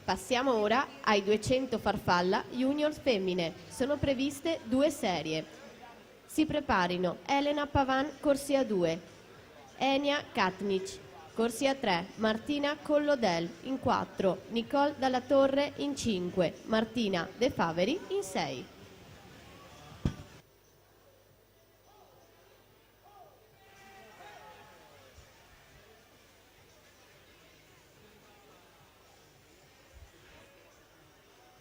Passiamo ora ai 200 farfalla junior femmine. Sono previste 2 serie. Si preparino Elena Pavan, corsia 2, Enia Katnic, corsia 3, Martina Collodel in 4, Nicole Dalla Torre in 5, Martina De Faveri in 6.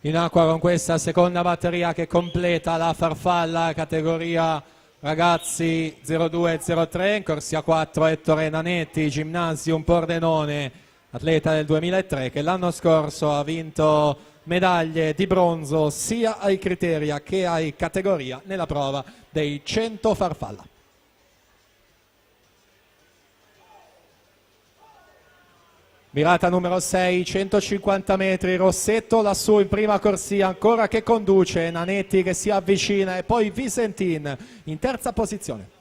In acqua con questa seconda batteria che completa la farfalla categoria ragazzi 02-03, in corsia 4 Ettore Nanetti, Gymnasium Pordenone, atleta del 2003 che l'anno scorso ha vinto medaglie di bronzo sia ai criteria che ai categoria nella prova dei 100 farfalla. Virata numero 6, 150 metri, Rossetto lassù in prima corsia ancora che conduce, Nanetti che si avvicina e poi Visentin in terza posizione.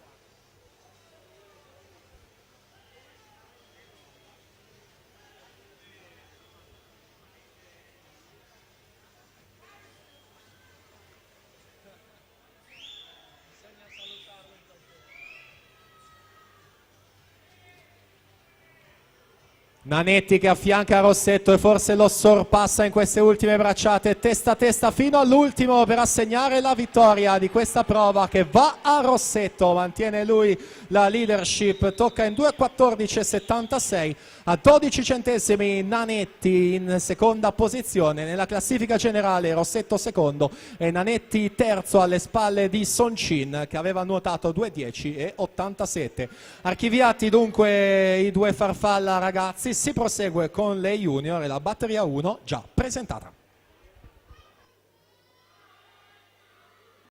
Nanetti che affianca Rossetto e forse lo sorpassa in queste ultime bracciate, testa a testa fino all'ultimo per assegnare la vittoria di questa prova che va a Rossetto, mantiene lui la leadership, tocca in 2:14,76 a 12 centesimi Nanetti in seconda posizione, nella classifica generale Rossetto secondo e Nanetti terzo alle spalle di Soncin che aveva nuotato 2:10,87. Archiviati dunque i 2 farfalla ragazzi, si prosegue con le junior e la batteria 1 già presentata.